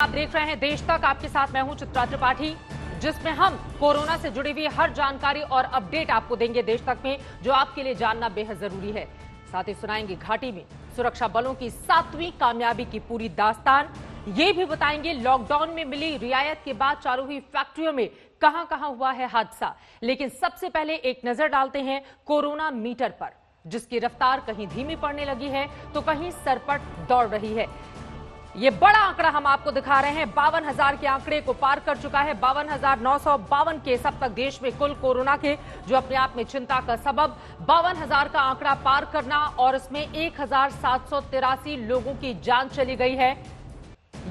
आप देख रहे हैं देश तक। आपके साथ मैं हूं चित्रा त्रिपाठी, जिसमें हम कोरोना से जुड़ी हुई हर जानकारी और अपडेट आपको देंगे देश तक में, जो आपके लिए जानना बेहद जरूरी है। साथ ही सुनाएंगे घाटी में सुरक्षा बलों की 7वीं कामयाबी की पूरी दास्तान। ये भी बताएंगे लॉकडाउन में मिली रियायत के बाद चालू हुई फैक्ट्रियों में कहां कहां हुआ है हादसा। लेकिन सबसे पहले एक नजर डालते हैं कोरोना मीटर पर, जिसकी रफ्तार कहीं धीमी पड़ने लगी है तो कहीं सरपट दौड़ रही है। ये बड़ा आंकड़ा हम आपको दिखा रहे हैं, 52,000 के आंकड़े को पार कर चुका है। 52,952 केस अब तक देश में कुल कोरोना के, जो अपने आप में चिंता का सबब। 52,000 का आंकड़ा पार करना और इसमें 1,783 लोगों की जान चली गई है,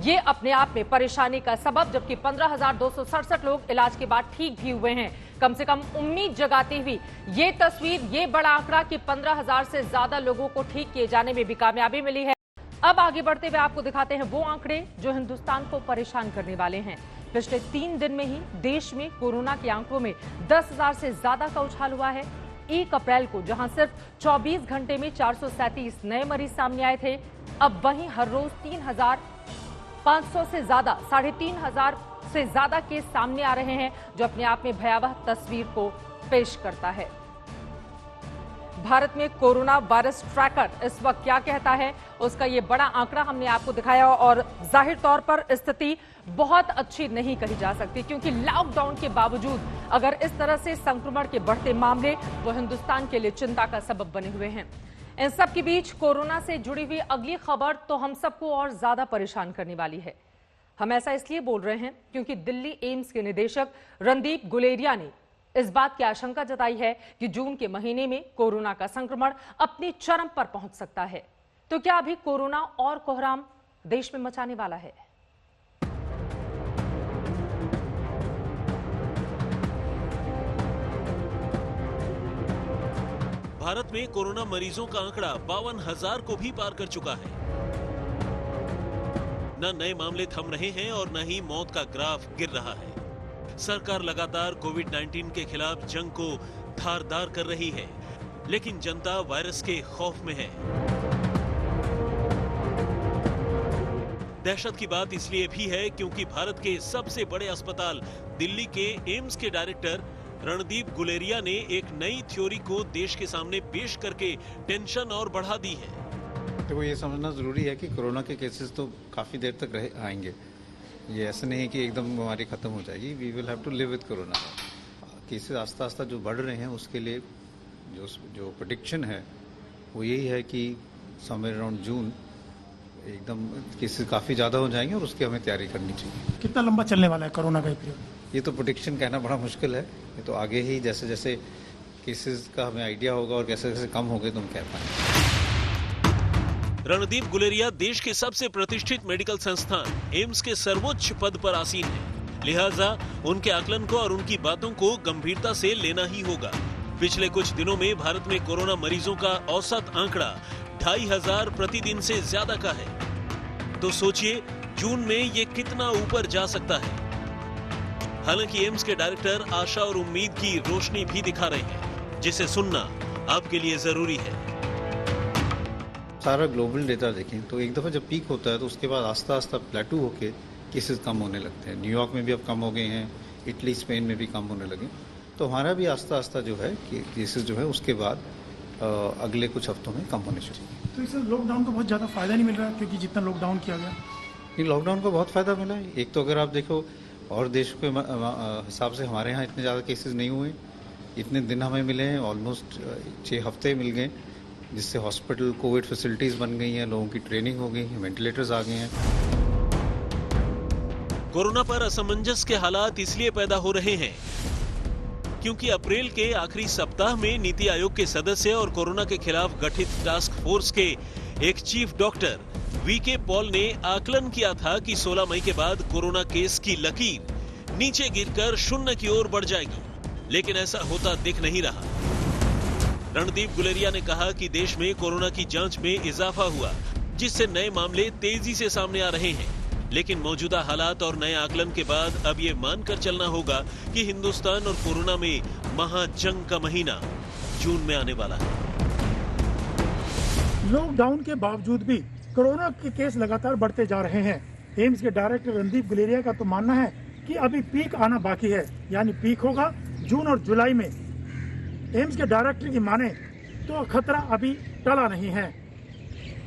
ये अपने आप में परेशानी का सबब। जबकि 15,267 लोग इलाज के बाद ठीक भी हुए हैं। कम से कम उम्मीद जगाती हुई ये तस्वीर, ये बड़ा आंकड़ा कि 15,000 से ज्यादा लोगों को ठीक किए जाने में भी कामयाबी मिली है। अब आगे बढ़ते हुए आपको दिखाते हैं वो आंकड़े जो हिंदुस्तान को परेशान करने वाले हैं। पिछले 3 दिन में ही देश में कोरोना के आंकड़ों में 10,000 से ज्यादा का उछाल हुआ है। 1 अप्रैल को जहां सिर्फ 24 घंटे में 437 नए मरीज सामने आए थे, अब वहीं हर रोज 3,500 से ज्यादा, 3,500 से ज्यादा केस सामने आ रहे हैं, जो अपने आप में भयावह तस्वीर को पेश करता है। भारत में कोरोना वायरस ट्रैकर इस वक्त क्या कहता है, उसका ये बड़ा आंकड़ा हमने आपको दिखाया। और जाहिर तौर पर स्थिति बहुत अच्छी नहीं कही जा सकती, क्योंकि लॉकडाउन के बावजूद अगर इस तरह से संक्रमण के बढ़ते मामले वो हिंदुस्तान के लिए चिंता का सबब बने हुए हैं। इन सब के बीच कोरोना से जुड़ी हुई अगली खबर तो हम सबको और ज्यादा परेशान करने वाली है। हम ऐसा इसलिए बोल रहे हैं क्योंकि दिल्ली एम्स के निदेशक रणदीप गुलेरिया ने इस बात की आशंका जताई है कि जून के महीने में कोरोना का संक्रमण अपनी चरम पर पहुंच सकता है। तो क्या अभी कोरोना और कोहराम देश में मचाने वाला है? भारत में कोरोना मरीजों का आंकड़ा 52,000 को भी पार कर चुका है। न नए मामले थम रहे हैं और न ही मौत का ग्राफ गिर रहा है। सरकार लगातार कोविड-19 के खिलाफ जंग को धारदार कर रही है, लेकिन जनता वायरस के खौफ में है। दहशत की बात इसलिए भी है क्योंकि भारत के सबसे बड़े अस्पताल दिल्ली के एम्स के डायरेक्टर रणदीप गुलेरिया ने एक नई थ्योरी को देश के सामने पेश करके टेंशन और बढ़ा दी है। तो ये समझना जरूरी है कि कोरोना के केसेस तो काफी देर तक आएंगे। ये ऐसा नहीं है कि एकदम बीमारी खत्म हो जाएगी। We will have to live with corona. Cases आस्ता आस्ता जो बढ़ रहे हैं, उसके लिए जो प्रेडिक्शन है वो यही है कि समवेयर अराउंड जून एकदम केसेस काफ़ी ज़्यादा हो जाएंगे और उसकी हमें तैयारी करनी चाहिए। कितना लंबा चलने वाला है कोरोना का पीरियड? ये तो प्रेडिक्शन कहना बड़ा मुश्किल है। ये तो आगे ही जैसे जैसे केसेस का हमें आइडिया होगा और कैसे कैसे कम होंगे तो हम कह पाएंगे। रणदीप गुलेरिया देश के सबसे प्रतिष्ठित मेडिकल संस्थान एम्स के सर्वोच्च पद पर आसीन है, लिहाजा उनके आकलन को और उनकी बातों को गंभीरता से लेना ही होगा। पिछले कुछ दिनों में भारत में कोरोना मरीजों का औसत आंकड़ा 2,500 प्रतिदिन से ज्यादा का है। तो सोचिए जून में ये कितना ऊपर जा सकता है। हालांकि एम्स के डायरेक्टर आशा और उम्मीद की रोशनी भी दिखा रहे हैं, जिसे सुनना आपके लिए जरूरी है। सारा ग्लोबल डेटा देखें तो एक दफ़ा जब पीक होता है तो उसके बाद आस्ता आस्ता प्लेटू होके केसेस कम होने लगते हैं। न्यूयॉर्क में भी अब कम हो गए हैं, इटली स्पेन में भी कम होने लगे। तो हमारा भी आस्ता आस्ता जो है कि केसेस जो है उसके बाद अगले कुछ हफ्तों में कम होने चाहिए। तो इससे लॉकडाउन को बहुत ज़्यादा फायदा नहीं मिल रहा, क्योंकि जितना लॉकडाउन किया गया। नहीं, लॉकडाउन को बहुत फ़ायदा मिला है। एक तो अगर आप देखो और देश के हिसाब से हमारे यहाँ इतने ज़्यादा केसेस नहीं हुए। इतने दिन हमें मिले हैं, ऑलमोस्ट 6 हफ्ते मिल गए, जिससे हॉस्पिटल कोविड फैसिलिटीज बन गई हैं, लोगों की ट्रेनिंग हो गई है, वेंटिलेटर्स आ गए हैं। कोरोना पर असमंजस के हालात इसलिए पैदा हो रहे हैं क्योंकि अप्रैल के आखिरी सप्ताह में नीति आयोग के सदस्य और कोरोना के खिलाफ गठित टास्क फोर्स के एक चीफ डॉक्टर वीके पॉल ने आकलन किया था कि 16 मई के बाद कोरोना केस की लकीर नीचे गिरकर 0 की ओर बढ़ जाएगी, लेकिन ऐसा होता दिख नहीं रहा। रणदीप गुलेरिया ने कहा कि देश में कोरोना की जांच में इजाफा हुआ, जिससे नए मामले तेजी से सामने आ रहे हैं। लेकिन मौजूदा हालात और नए आकलन के बाद अब ये मानकर चलना होगा कि हिंदुस्तान और कोरोना में महाजंग का महीना जून में आने वाला है। लॉकडाउन के बावजूद भी कोरोना के केस लगातार बढ़ते जा रहे हैं। एम्स के डायरेक्टर रणदीप गुलेरिया का तो मानना है कि अभी पीक आना बाकी है, यानी पीक होगा जून और जुलाई में। एम्स के डायरेक्टर की माने तो खतरा अभी टला नहीं है।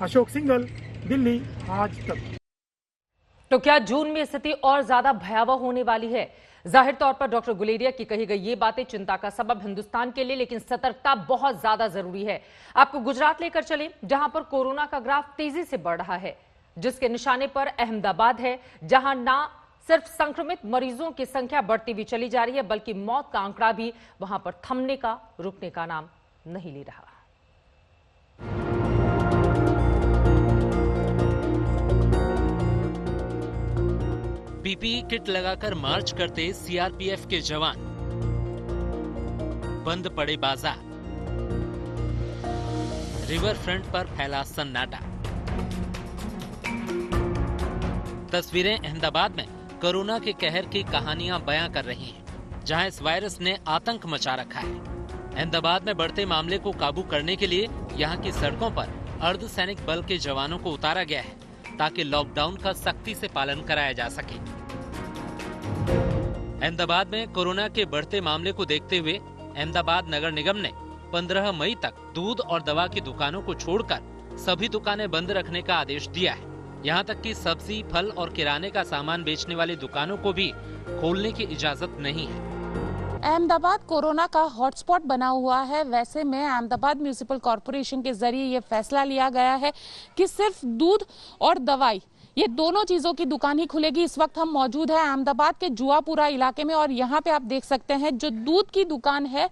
अशोक सिंघल, दिल्ली, आज तक। तो क्या जून में स्थिति और ज्यादा भयावह होने वाली है? जाहिर तौर पर डॉक्टर गुलेरिया की कही गई ये बातें चिंता का सबब हिंदुस्तान के लिए, लेकिन सतर्कता बहुत ज्यादा जरूरी है। आपको गुजरात लेकर चले, जहां पर कोरोना का ग्राफ तेजी से बढ़ रहा है, जिसके निशाने पर अहमदाबाद है, जहां ना सिर्फ संक्रमित मरीजों की संख्या बढ़ती हुई चली जा रही है, बल्कि मौत का आंकड़ा भी वहां पर थमने का, रुकने का नाम नहीं ले रहा। पीपीई किट लगाकर मार्च करते सीआरपीएफ के जवान, बंद पड़े बाजार, रिवर फ्रंट पर फैला सन्नाटा। तस्वीरें अहमदाबाद में कोरोना के कहर की कहानियां बयां कर रही हैं, जहां इस वायरस ने आतंक मचा रखा है। अहमदाबाद में बढ़ते मामले को काबू करने के लिए यहां की सड़कों पर अर्धसैनिक बल के जवानों को उतारा गया है, ताकि लॉकडाउन का सख्ती से पालन कराया जा सके। अहमदाबाद में कोरोना के बढ़ते मामले को देखते हुए अहमदाबाद नगर निगम ने 15 मई तक दूध और दवा की दुकानों को छोड़कर सभी दुकानें बंद रखने का आदेश दिया है। यहां तक कि सब्जी, फल और किराने का सामान बेचने वाली दुकानों को भी खोलने की इजाजत नहीं है। अहमदाबाद कोरोना का हॉटस्पॉट बना हुआ है। वैसे में अहमदाबाद म्युनिसिपल कॉरपोरेशन के जरिए ये फैसला लिया गया है कि सिर्फ दूध और दवाई, ये दोनों चीजों की दुकान ही खुलेगी। इस वक्त हम मौजूद है अहमदाबाद के जुआपुरा इलाके में और यहाँ पे आप देख सकते हैं जो दूध की दुकान है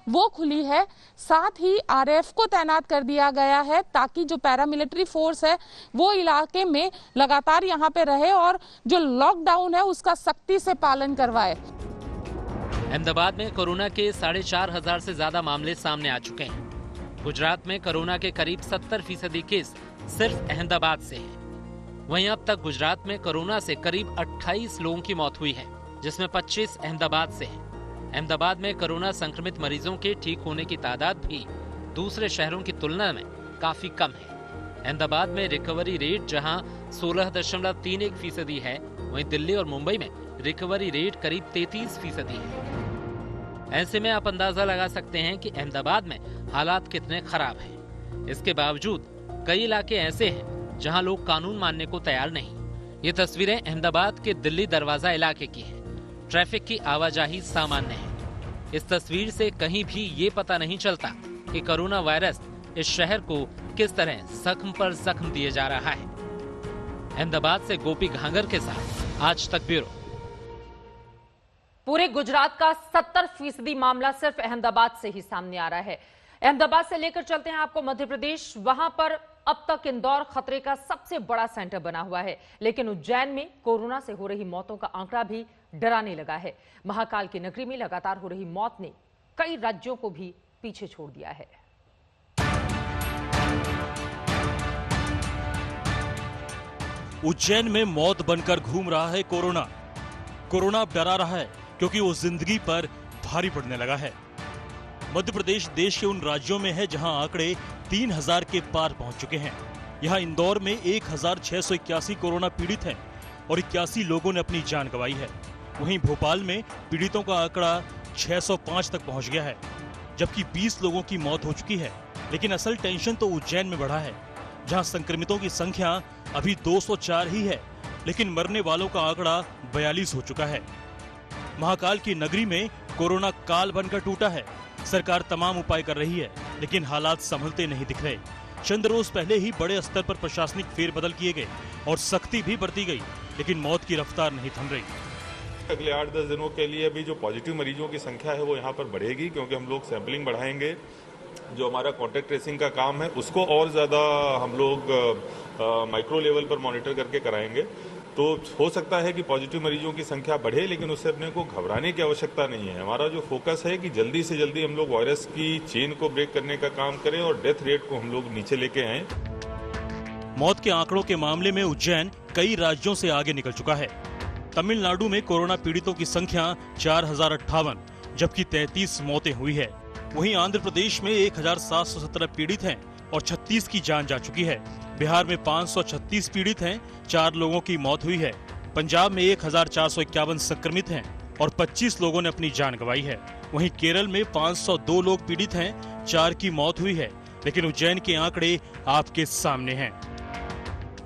वो खुली है। साथ ही आरएएफ को तैनात कर दिया गया है, ताकि जो पैरामिलिट्री फोर्स है वो इलाके में लगातार यहाँ पे रहे और जो लॉकडाउन है उसका सख्ती से पालन करवाए। अहमदाबाद में कोरोना के 4,500 से ज्यादा मामले सामने आ चुके हैं। गुजरात में कोरोना के करीब 70% केस सिर्फ अहमदाबाद से हैं। वहीं अब तक गुजरात में कोरोना से करीब 28 लोगों की मौत हुई है, जिसमें 25 अहमदाबाद से हैं। अहमदाबाद में कोरोना संक्रमित मरीजों के ठीक होने की तादाद भी दूसरे शहरों की तुलना में काफी कम है। अहमदाबाद में रिकवरी रेट जहां 16.31% है, वहीं दिल्ली और मुंबई में रिकवरी रेट करीब 33% है। ऐसे में आप अंदाजा लगा सकते हैं कि अहमदाबाद में हालात कितने खराब हैं। इसके बावजूद कई इलाके ऐसे हैं जहां लोग कानून मानने को तैयार नहीं। ये तस्वीरें अहमदाबाद के दिल्ली दरवाजा इलाके की हैं। ट्रैफिक की आवाजाही सामान्य है। इस तस्वीर से कहीं भी ये पता नहीं चलता कि कोरोना वायरस इस शहर को किस तरह जख्म पर जख्म दिए जा रहा है। अहमदाबाद से गोपी घांगर के साथ आज तक ब्यूरो। पूरे गुजरात का 70% मामला सिर्फ अहमदाबाद से ही सामने आ रहा है। अहमदाबाद से लेकर चलते हैं आपको मध्य प्रदेश। वहां पर अब तक इंदौर खतरे का सबसे बड़ा सेंटर बना हुआ है, लेकिन उज्जैन में कोरोना से हो रही मौतों का आंकड़ा भी डराने लगा है। महाकाल की नगरी में लगातार हो रही मौत ने कई राज्यों को भी पीछे छोड़ दिया है। उज्जैन में मौत बनकर घूम रहा है कोरोना। कोरोना अब डरा रहा है क्योंकि वो जिंदगी पर भारी पड़ने लगा है। मध्य प्रदेश देश के उन राज्यों में है जहां आंकड़े 3,000 के पार पहुंच चुके हैं। यहां इंदौर में 1,681 कोरोना पीड़ित हैं और 81 लोगों ने अपनी जान गंवाई है। वहीं भोपाल में पीड़ितों का आंकड़ा 605 तक पहुंच गया है, जबकि 20 लोगों की मौत हो चुकी है। लेकिन असल टेंशन तो उज्जैन में बढ़ा है, जहां संक्रमितों की संख्या अभी 204 ही है, लेकिन मरने वालों का आंकड़ा 42 हो चुका है। महाकाल की नगरी में कोरोना काल बनकर टूटा है। सरकार तमाम उपाय कर रही है, लेकिन हालात संभलते नहीं दिख रहे। चंद रोज पहले ही बड़े स्तर पर प्रशासनिक फेरबदल किए गए और सख्ती भी बरती गई, लेकिन मौत की रफ्तार नहीं थम रही। अगले 8-10 दिनों के लिए अभी जो पॉजिटिव मरीजों की संख्या है वो यहाँ पर बढ़ेगी, क्योंकि हम लोग सैंपलिंग बढ़ाएंगे। जो हमारा कॉन्टैक्ट ट्रेसिंग का काम है उसको और ज़्यादा हम लोग माइक्रो लेवल पर मॉनिटर करके कराएंगे। तो हो सकता है कि पॉजिटिव मरीजों की संख्या बढ़े, लेकिन उससे अपने को घबराने की आवश्यकता नहीं है। हमारा जो फोकस है कि जल्दी से जल्दी हम लोग वायरस की चेन को ब्रेक करने का काम करें और डेथ रेट को हम लोग नीचे लेके आएं। मौत के आंकड़ों के मामले में उज्जैन कई राज्यों से आगे निकल चुका है। तमिलनाडु में कोरोना पीड़ितों की संख्या 4,058, जबकि 33 मौतें हुई है। वहीं आंध्र प्रदेश में 1,717 पीड़ित हैं और 36 की जान जा चुकी है। बिहार में 536 पीड़ित हैं, 4 लोगों की मौत हुई है। पंजाब में 1451 संक्रमित हैं और 25 लोगों ने अपनी जान गंवाई है। वहीं केरल में 502 लोग पीड़ित हैं, 4 की मौत हुई है। लेकिन उज्जैन के आंकड़े आपके सामने हैं।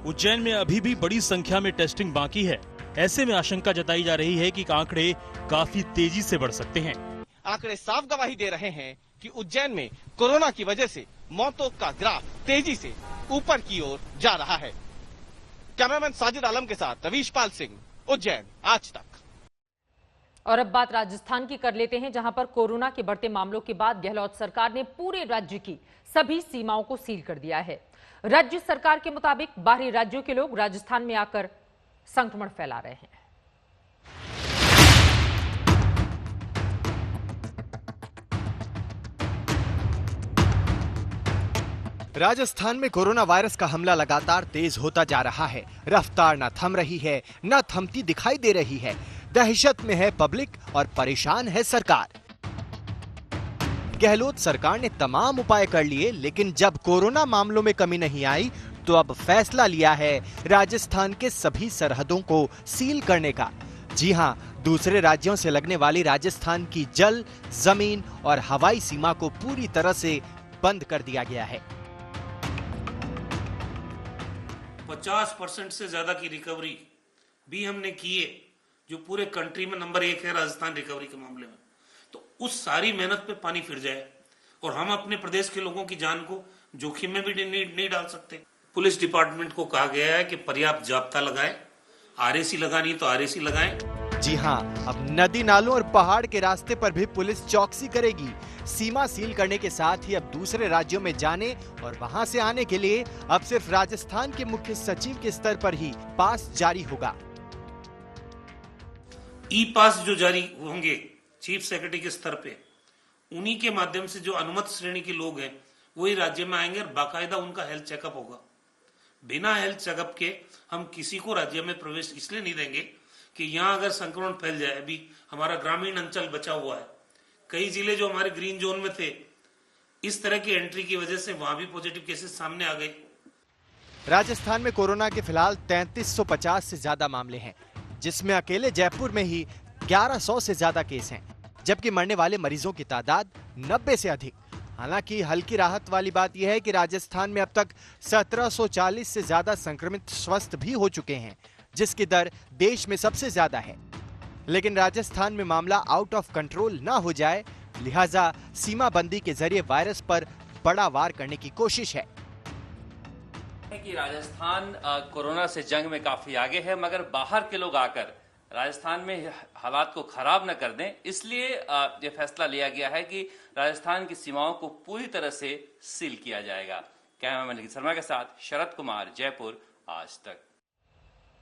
उज्जैन में अभी भी बड़ी संख्या में टेस्टिंग बाकी है। ऐसे में आशंका जताई जा रही है कि आंकड़े काफी तेजी से बढ़ सकते हैं। आंकड़े साफ गवाही दे रहे हैं कि उज्जैन में कोरोना की वजह से मौतों का ग्राफ तेजी से ऊपर की ओर जा रहा है। कैमरामैन साजिद आलम के साथ रवीश पाल सिंह, उज्जैन, आज तक। और अब बात राजस्थान की कर लेते हैं, जहां पर कोरोना के बढ़ते मामलों के बाद गहलोत सरकार ने पूरे राज्य की सभी सीमाओं को सील कर दिया है। राज्य सरकार के मुताबिक बाहरी राज्यों के लोग राजस्थान में आकर संक्रमण फैला रहे हैं। राजस्थान में कोरोना वायरस का हमला लगातार तेज होता जा रहा है। रफ्तार न थम रही है, न थमती दिखाई दे रही है। दहशत में है पब्लिक और परेशान है सरकार। गहलोत सरकार ने तमाम उपाय कर लिए, लेकिन जब कोरोना मामलों में कमी नहीं आई तो अब फैसला लिया है राजस्थान के सभी सरहदों को सील करने का। जी हां, दूसरे राज्यों से लगने वाली राजस्थान की जल, जमीन और हवाई सीमा को पूरी तरह से बंद कर दिया गया है। 50% से ज्यादा की रिकवरी भी हमने की है, जो पूरे कंट्री में नंबर 1 है राजस्थान रिकवरी के मामले में। तो उस सारी मेहनत पे पानी फिर जाए और हम अपने प्रदेश के लोगों की जान को जोखिम में भी नहीं डाल सकते। पुलिस डिपार्टमेंट को कहा गया है कि पर्याप्त जाब्ता लगाए, आरएसी लगानी तो आरएसी लगाएं। जी हां, अब नदी नालों और पहाड़ के रास्ते पर भी पुलिस चौकसी करेगी। सीमा सील करने के साथ ही अब दूसरे राज्यों में जाने और वहां से आने के लिए अब सिर्फ राजस्थान के मुख्य सचिव के स्तर पर ही पास जारी होगा। ई पास जो जारी होंगे चीफ सेक्रेटरी के स्तर पे, उन्हीं के माध्यम से जो अनुमत श्रेणी के लोग हैं वही राज्य में आएंगे और बाकायदा उनका हेल्थ चेकअप होगा। बिना हेल्थ चेकअप के हम किसी को राज्य में प्रवेश इसलिए नहीं देंगे कि यहाँ अगर संक्रमण फैल जाए। अभी हमारा ग्रामीण अंचल बचा हुआ है, कई जिले जो हमारे ग्रीन जोन में थे, इस तरह की एंट्री की वजह से वहां भी पॉजिटिव केसेस सामने आ गए। राजस्थान में कोरोना के फिलहाल 3350 से ज्यादा मामले हैं, जिसमें अकेले जयपुर में ही 1100 से ज्यादा केस हैं, जबकि मरने वाले मरीजों की तादाद 90 से अधिक। हालांकि हल्की राहत वाली बात यह है कि राजस्थान में अब तक 1740 से ज्यादा संक्रमित स्वस्थ भी हो चुके हैं, जिसकी दर देश में सबसे ज्यादा है। लेकिन राजस्थान में मामला आउट ऑफ कंट्रोल ना हो जाए, लिहाजा सीमा बंदी के जरिए वायरस पर बड़ा वार करने की कोशिश है। कि राजस्थान कोरोना से जंग में काफी आगे है, मगर बाहर के लोग आकर राजस्थान में हालात को खराब न कर दें, इसलिए ये फैसला लिया गया है कि राजस्थान की सीमाओं को पूरी तरह से सील किया जाएगा। कैमरामैन निखिल शर्मा के साथ शरद कुमार, जयपुर, आज तक।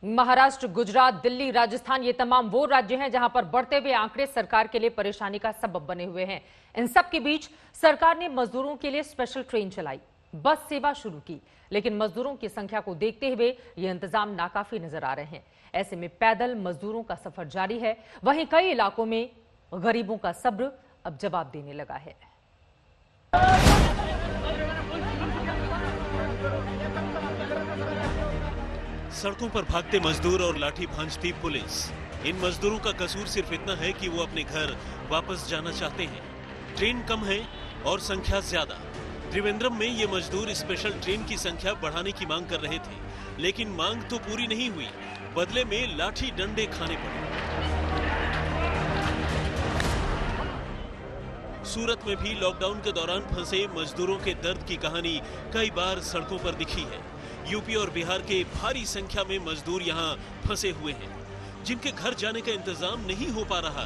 महाराष्ट्र, गुजरात, दिल्ली, राजस्थान, ये तमाम वो राज्य हैं जहां पर बढ़ते हुए आंकड़े सरकार के लिए परेशानी का सबब बने हुए हैं। इन सब के बीच सरकार ने मजदूरों के लिए स्पेशल ट्रेन चलाई, बस सेवा शुरू की, लेकिन मजदूरों की संख्या को देखते हुए ये इंतजाम नाकाफी नजर आ रहे हैं। ऐसे में पैदल मजदूरों का सफर जारी है। वहीं कई इलाकों में गरीबों का सब्र अब जवाब देने लगा है। सड़कों पर भागते मजदूर और लाठी भांजती पुलिस। इन मजदूरों का कसूर सिर्फ इतना है कि वो अपने घर वापस जाना चाहते हैं। ट्रेन कम है और संख्या ज्यादा। त्रिवेंद्रम में ये मजदूर स्पेशल ट्रेन की संख्या बढ़ाने की मांग कर रहे थे, लेकिन मांग तो पूरी नहीं हुई, बदले में लाठी डंडे खाने पड़े। सूरत में भी लॉकडाउन के दौरान फंसे मजदूरों के दर्द की कहानी कई बार सड़कों पर दिखी है। यूपी और बिहार के भारी संख्या में मजदूर यहाँ फंसे हुए हैं, जिनके घर जाने का इंतजाम नहीं हो पा रहा।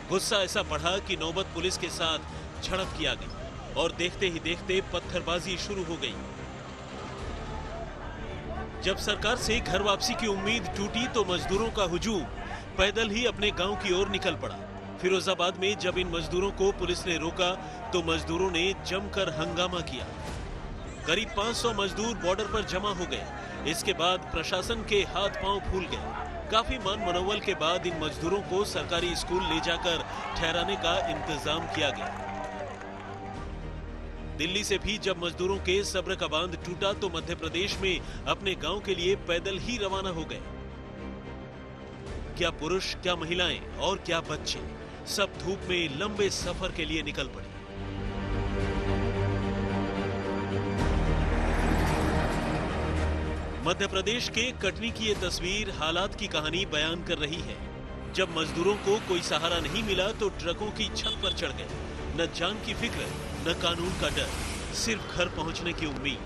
गुस्सा ऐसा बढ़ा कि नौबत पुलिस के साथ झड़प की आ गई और देखते ही देखते पत्थरबाजी शुरू हो गई। जब सरकार से घर वापसी की उम्मीद टूटी तो मजदूरों का हुजूम पैदल ही अपने गांव की ओर निकल पड़ा। फिरोजाबाद में जब इन मजदूरों को पुलिस ने रोका तो मजदूरों ने जमकर हंगामा किया। करीब 500 मजदूर बॉर्डर पर जमा हो गए। इसके बाद प्रशासन के हाथ पांव फूल गए। काफी मान मनोवल के बाद इन मजदूरों को सरकारी स्कूल ले जाकर ठहराने का इंतजाम किया गया। दिल्ली से भी जब मजदूरों के सब्र का बांध टूटा तो मध्य प्रदेश में अपने गांव के लिए पैदल ही रवाना हो गए। क्या पुरुष, क्या महिलाएं और क्या बच्चे, सब धूप में लंबे सफर के लिए निकल पड़े। मध्य प्रदेश के कटनी की ये तस्वीर हालात की कहानी बयान कर रही है। जब मजदूरों को कोई सहारा नहीं मिला तो ट्रकों की छत पर चढ़ गए। न जान की फिक्र, न कानून का डर, सिर्फ घर पहुंचने की उम्मीद।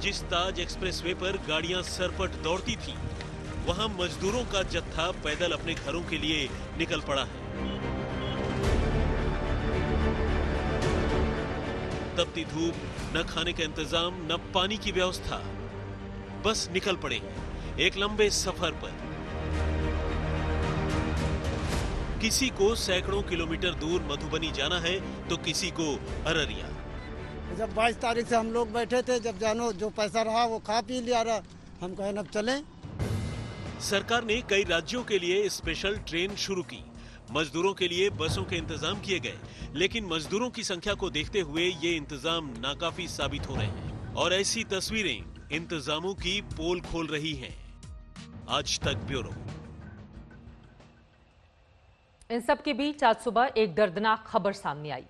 जिस ताज एक्सप्रेसवे पर गाड़ियां सरपट दौड़ती थी, वहां मजदूरों का जत्था पैदल अपने घरों के लिए निकल पड़ा है। तपती धूप, न खाने का इंतजाम, न पानी की व्यवस्था, बस निकल पड़े एक लंबे सफर पर। किसी को सैकड़ों किलोमीटर दूर मधुबनी जाना है तो किसी को अररिया। जब 22 तारीख से हम लोग बैठे थे, जब जानो जो पैसा रहा वो खा पी लिया रहा, हम कहे अब चलें। सरकार ने कई राज्यों के लिए स्पेशल ट्रेन शुरू की, मजदूरों के लिए बसों के इंतजाम किए गए, लेकिन मजदूरों की संख्या को देखते हुए ये इंतजाम नाकाफी साबित हो रहे हैं और ऐसी तस्वीरें इंतजामों की पोल खोल रही हैं। आज तक ब्यूरो। इन सब के बीच आज सुबह एक दर्दनाक खबर सामने आई।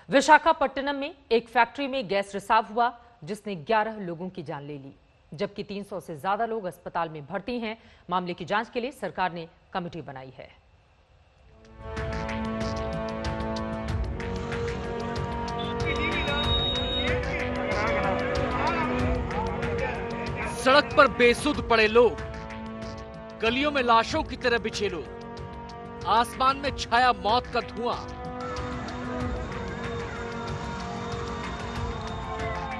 विशाखापट्टनम में एक फैक्ट्री में गैस रिसाव हुआ जिसने 11 लोगों की जान ले ली, जबकि 300 से ज्यादा लोग अस्पताल में भर्ती हैं। मामले की जांच के लिए सरकार ने कमेटी बनाई है। सड़क पर बेसुध पड़े लोग, गलियों में लाशों की तरह बिछे लोग, आसमान में छाया मौत का धुआं,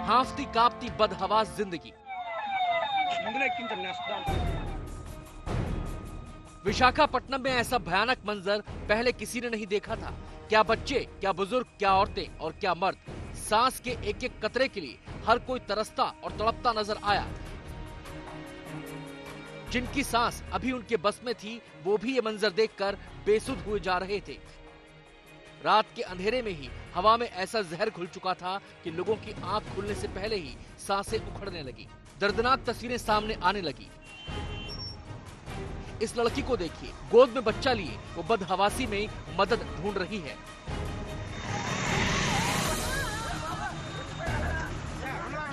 हांफती कांपती बदहवास जिंदगी। विशाखापट्टनम में ऐसा भयानक मंजर पहले किसी ने नहीं देखा था। क्या बच्चे, क्या बुजुर्ग, क्या औरतें और क्या मर्द, सांस के एक एक कतरे के लिए हर कोई तरसता और तड़पता नजर आया। जिनकी सांस अभी उनके बस में थी वो भी ये मंजर देखकर बेसुध हुए जा रहे थे। रात के अंधेरे में ही हवा में ऐसा जहर घुल चुका था कि लोगों की आंख खुलने से पहले ही सांसें उखड़ने लगी। दर्दनाक तस्वीरें सामने आने लगी। इस लड़की को देखिए, गोद में बच्चा लिए वो बदहवासी में मदद ढूंढ रही है।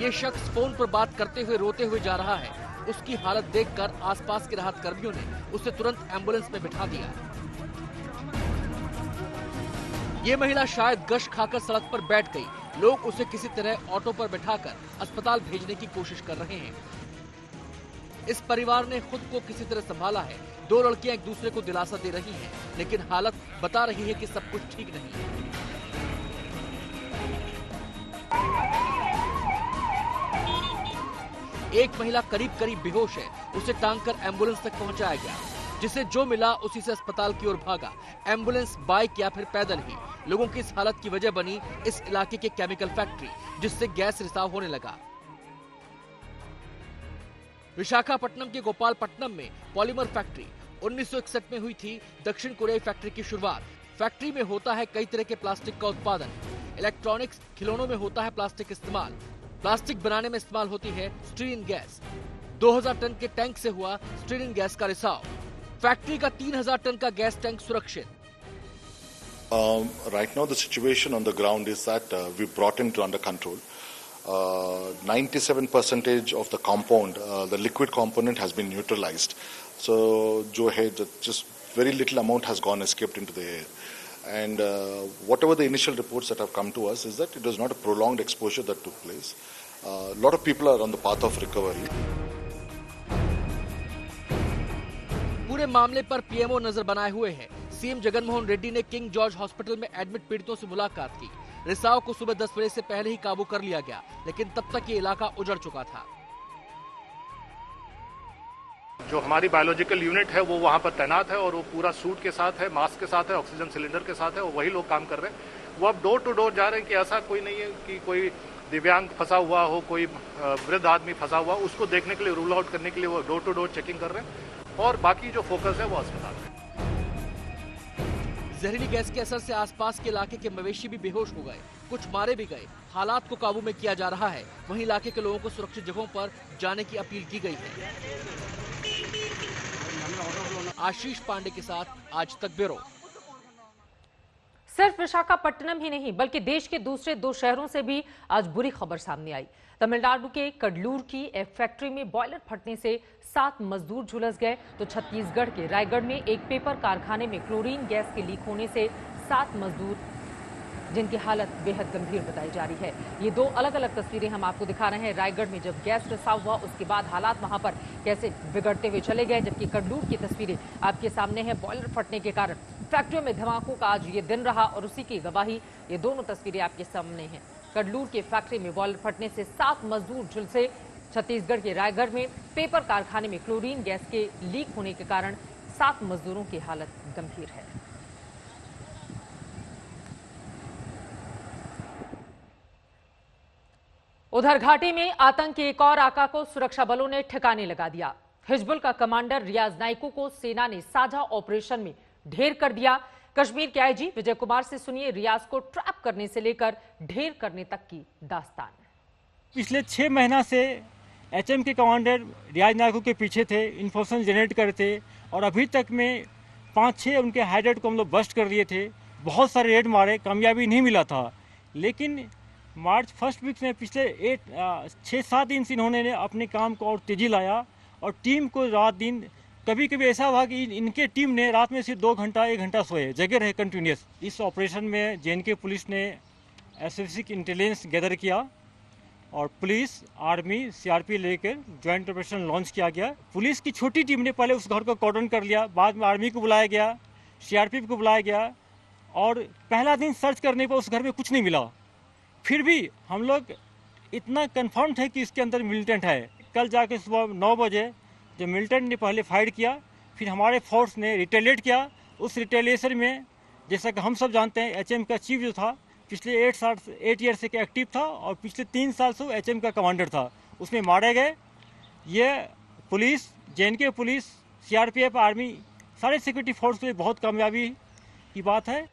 ये शख्स फोन पर बात करते हुए रोते हुए जा रहा है। उसकी हालत देखकर आसपास के राहत कर्मियों ने उसे तुरंत एम्बुलेंस में बिठा दिया। ये महिला शायद गश खाकर सड़क पर बैठ गई। लोग उसे किसी तरह ऑटो पर बिठाकर अस्पताल भेजने की कोशिश कर रहे हैं। इस परिवार ने खुद को किसी तरह संभाला है। 2 लड़कियां एक दूसरे को दिलासा दे रही हैं, लेकिन हालत बता रही है कि सब कुछ ठीक नहीं है। एक महिला करीब करीब बेहोश है। उसे टांगकर एम्बुलेंस तक पहुंचाया गया। जिसे जो मिला उसी से अस्पताल की ओर भागा। एम्बुलेंस, बाइक या फिर पैदल ही। लोगों की इस हालत की वजह बनी इस इलाके के केमिकल फैक्ट्री, जिससे गैस रिसाव होने लगा। विशाखापट्टनम के गोपालपट्टनम में पॉलीमर फैक्ट्री 1961 में हुई थी। दक्षिण कोरियाई फैक्ट्री की शुरुआत। फैक्ट्री में होता है कई तरह के प्लास्टिक का उत्पादन। इलेक्ट्रॉनिक्स, खिलौनों में होता है प्लास्टिक इस्तेमाल। प्लास्टिक बनाने में इस्तेमाल होती है स्टीरीन गैस। 2000 टन के टैंक से हुआ स्टीरीन गैस का रिसाव। फैक्ट्री का 3000 टन का गैस टैंक सुरक्षित। Right now the situation on the ground is that we brought it under control. 97% of the compound, the liquid component has been neutralized. So जो है just very little amount has gone escaped into the air. And whatever the initial reports that have come to us is that it was not a prolonged exposure that took place. A lot of people are on the path of recovery. पूरे मामले पर PMO नजर बनाए हुए हैं। CM Jaganmohan Reddy ने king George hospital में admit पीड़ितों से मुलाकात की। रिसाव को सुबह 10 बजे से पहले ही काबू कर लिया गया, लेकिन तब तक ये इलाका उजड़ चुका था। जो हमारी बायोलॉजिकल यूनिट है वो वहाँ पर तैनात है और वो पूरा सूट के साथ है, मास्क के साथ है, ऑक्सीजन सिलेंडर के साथ है और वही लोग काम कर रहे हैं। वो अब डोर टू डोर जा रहे हैं कि ऐसा कोई नहीं है कि कोई दिव्यांग फंसा हुआ हो, कोई वृद्ध आदमी फंसा हुआ, उसको देखने के लिए, रूल आउट करने के लिए वो डोर टू डोर चेकिंग कर रहे हैं और बाकी जो फोकस है वो अस्पताल है। जहरीली गैस के असर से आसपास के इलाके के मवेशी भी बेहोश हो गए, कुछ मारे भी गए। हालात को काबू में किया जा रहा है। वहीं इलाके के लोगों को सुरक्षित जगहों पर जाने की अपील की गई है। आशीष पांडे के साथ आज तक ब्यूरो। सिर्फ विशाखापट्टनम ही नहीं बल्कि देश के दूसरे 2 शहरों से भी आज बुरी खबर सामने आई। तमिलनाडु के कडलूर की एक फैक्ट्री में बॉयलर फटने से 7 मजदूर झुलस गए, तो छत्तीसगढ़ के रायगढ़ में एक पेपर कारखाने में क्लोरीन गैस के लीक होने से 7 मजदूर जिनकी हालत बेहद गंभीर बताई जा रही है। ये 2 अलग अलग तस्वीरें हम आपको दिखा रहे हैं। रायगढ़ में जब गैस रिसाव हुआ उसके बाद हालात वहां पर कैसे बिगड़ते हुए चले गए, जबकि कडलूर की तस्वीरें आपके सामने है। बॉयलर फटने के कारण फैक्ट्रियों में धमाकों का आज ये दिन रहा और उसी की गवाही ये दोनों तस्वीरें आपके सामने हैं। कडलूर के फैक्ट्री में बॉयलर फटने से 7 मजदूर झुलसे। छत्तीसगढ़ के रायगढ़ में पेपर कारखाने में क्लोरीन गैस के लीक होने के कारण 7 मजदूरों की हालत गंभीर है। उधर घाटी में आतंक के एक और आका को सुरक्षा बलों ने ठिकाने लगा दिया। हिजबुल का कमांडर रियाज नाइको को सेना ने साझा ऑपरेशन में ढेर कर दिया। कश्मीर के आईजी विजय कुमार से सुनिए रियाज को ट्रैप करने से लेकर ढेर करने तक की दास्तान। पिछले 6 महीना से एचएम के कमांडर रियाज नाइको के पीछे थे, इन्फॉर्मेशन जनरेट करे थे और अभी तक में 5-6 उनके हाइडेड को हम लोग बस्ट कर दिए थे। बहुत सारे रेड मारे, कामयाबी नहीं मिला था। लेकिन मार्च फर्स्ट वीक में पिछले 6-7 दिन से इन्होंने अपने काम को और तेजी लाया और टीम को रात दिन, कभी कभी ऐसा हुआ कि इनके टीम ने रात में सिर्फ 2 घंटा 1 घंटा सोए, जगह रहे कंटिन्यूस। इस ऑपरेशन में जेएनके पुलिस ने एसएफसी की इंटेलिजेंस गैदर किया और पुलिस, आर्मी, सीआरपी लेकर ज्वाइंट ऑपरेशन लॉन्च किया गया। पुलिस की छोटी टीम ने पहले उस घर को कॉर्डन कर लिया, बाद में आर्मी को बुलाया गया, सीआरपीएफ को बुलाया गया और पहला दिन सर्च करने पर उस घर में कुछ नहीं मिला। फिर भी हम लोग इतना कन्फर्म थे कि इसके अंदर मिलिटेंट है। कल जाके सुबह 9 बजे जब मिलिटेंट ने पहले फायर किया, फिर हमारे फोर्स ने रिटेलिएट किया। उस रिटेलिएशन में जैसा कि हम सब जानते हैं, एचएम का चीफ जो था पिछले 8 ईयर से एक्टिव था और पिछले 3 साल से एचएम का कमांडर था, उसमें मारे गए। ये police, JNK police, CRPF, army, सारे सिक्योरिटी फोर्स के लिए बहुत कामयाबी की बात है।